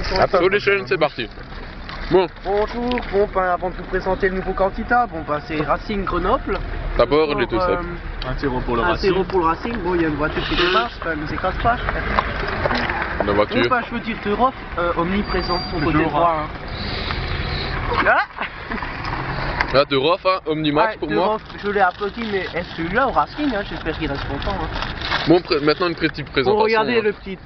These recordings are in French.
Sur les chaînes, c'est parti. Bon. Bonjour, bon, ben, avant de vous présenter le nouveau candidat, bon, ben, c'est Racing Grenoble. D'abord, les deux sept. 1-0 pour le Racing. 1-0 pour le Racing, bon, il y a une voiture qui démarre, ça ne nous écrase pas. La voiture. Bon, ben, je veux dire, Europe, omniprésent de son côté droit. Hein. Ah Là, de Rof, hein, Omnimax ouais, pour moi. Je l'ai applaudi, mais est-ce celui-là au Racing, hein, j'espère qu'il reste content. Hein. Bon, maintenant une petite présentation. Bon, regardez hein. le petit.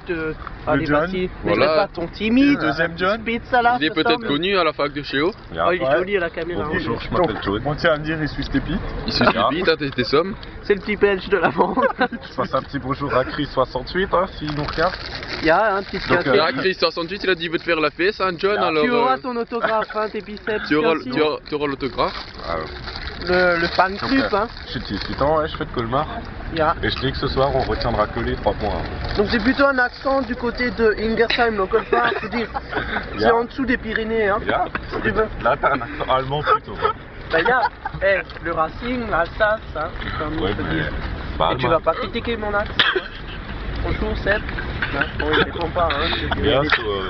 Allez, John. vas-y. Voilà. Mais pas ton timide. Le deuxième John. Pizza là. Il est peut-être connu à la fac de Chéo. Oh, il est joli à la caméra. Bon, bonjour, je m'appelle John. On tient à me dire, il suit Stépi. Il se vite, hein, tes sommes. C'est le petit belge de la bande. Je passe un petit bonjour à Chris68, hein, s'il nous regarde. Il y a un petit Donc, café. Là, Chris 68, il a dit il veut te faire la fesse, hein, John. Alors, Tu auras ton autographe, hein, tes biceps. tu auras aussi. l'autographe. Le fan club, hein. J'ai 18 ans, ouais, je fais de Colmar. Yeah. Et je dis que ce soir, on retiendra que les 3 points. Donc c'est plutôt un accent du côté de Ingersheim, local park, je veux dire. C'est Yeah. en dessous des Pyrénées, hein. Yeah. Si tu veux. Là, t'as un accent allemand plutôt. Bah, y a, le Racing, l'Alsace, hein. Comme Ouais, je peux mais dire. c'est pas Et tu allemand. vas pas critiquer mon accent, hein. Bonjour Seb. Hein, bon, il répond pas, hein. Il y Bien,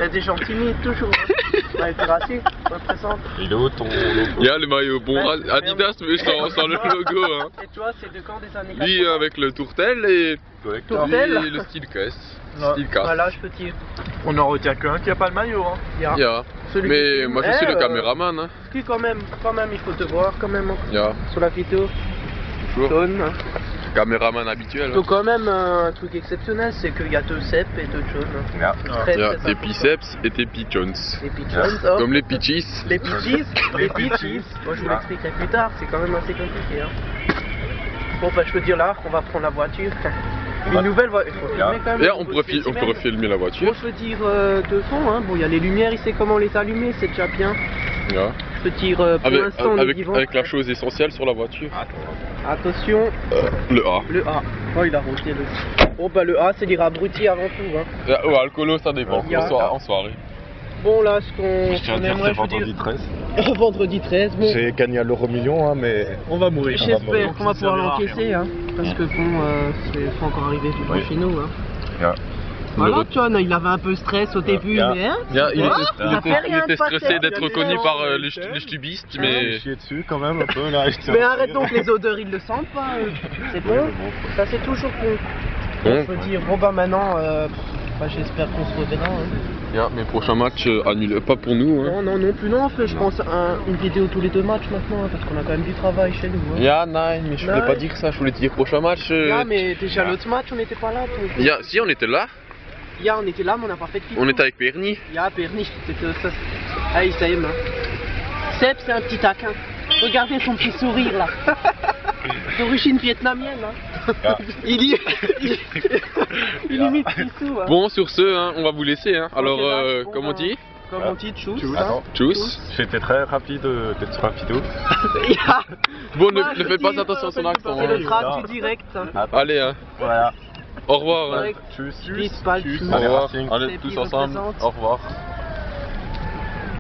a des gens timides, toujours. Hein. Ouais, le Racing, représente. Il est où ton logo? Il y a le maillot bon Ouais, Adidas, mais sans le logo. Hein. Et toi, c'est de quand des années 80? Lui avec le tourtel et Tourtel. lui, le style caisse. Ouais. Style casse. Voilà, je peux dire. On en retient qu'un qui a pas le maillot, hein. Yeah. Celui Mais qui- moi je suis le Eh, caméraman. Hein. Qui quand même, il faut te voir quand même, hein, Yeah. sur la vidéo. Toujours. Jaune, hein. Caméraman habituel. Donc quand même un truc exceptionnel, c'est qu'il y a 2 Sep et 2 John. Hein. Yeah. Très, Yeah. très Tes biceps et tes pigeons. Les pigeons, oh. Comme les pitchies. Les pitchies, les pitchies. Moi je vous l'expliquerai plus tard, c'est quand même assez compliqué. Hein. Bon bah je peux dire là, on va prendre la voiture. Une nouvelle voiture, il faut filmer quand même. Et un on nouveau pourrait spécimen. filmer la Bon voiture. je peux dire de fond, hein. Bon il y a les lumières, il sait comment les allumer, c'est déjà bien. Yeah. Je peux dire pour l'instant on est vivant. Avec la chose essentielle sur la voiture. Attention, Le A. le A. Oh il a roté le. Bon bah le A c'est dire abruti avant tout. Hein. Ouais, alcoolo ça dépend. Yeah. En soirée. Bon là ce qu'on Je tiens à dire, aimerait, c'est vendredi 13. vendredi 13, bon. J'ai gagné à l'euro million, hein, mais on va mourir. J'espère qu'on va pouvoir l'encaisser, hein, parce que bon, c'est faut encore arriver tout droit chez nous. Hein. Yeah. Voilà, John, il avait un peu stress au début, Yeah. mais hein, Bien, il ça fait rien était de pas stressé faire, d'être il y a reconnu des par gens, les stubistes, J'ai mais chié dessus quand même un peu là. mais arrête donc, les odeurs ils le sentent pas, c'est bon, ça c'est toujours bon. bon. Je veux dire, bon bah maintenant, bah, j'espère qu'on se reverra. Hein. Yeah, mais prochain match annulé, pas pour nous. Hein. Non plus, non, on fait je pense une vidéo tous les 2 matchs maintenant, hein, parce qu'on a quand même du travail chez nous. Hein. Yeah, non, mais je voulais Non. pas dire ça, je voulais dire prochain match. Ah, mais déjà l'autre match on n'était pas là. Donc... Yeah, si, on était là, on était là, mais on n'a pas fait de vidéo. on était avec Perny. Perny, c'était ça. Ah, il s'aime. Hein. Seb, c'est un petit taquin. Regardez son petit sourire là. D'origine vietnamienne. Hein. Ah. il imite Pissou. Hein. Bon, sur ce, hein, on va vous laisser. Hein. Alors, Bon, comme on dit Comme on dit, tchous. Hein. Attends, Tchuss. j'étais très rapide d'être rapido. Bon, Moi, ne je faites pas dis, attention à son accent. C'est le Hein. track du direct. Hein. Allez, hein. Voilà. Au revoir. Hein. Direct. Tchuss. Peace, pas le Tchuss. tchous. Au revoir. Racing. Allez, C'est tous qui ensemble. représente. Au revoir.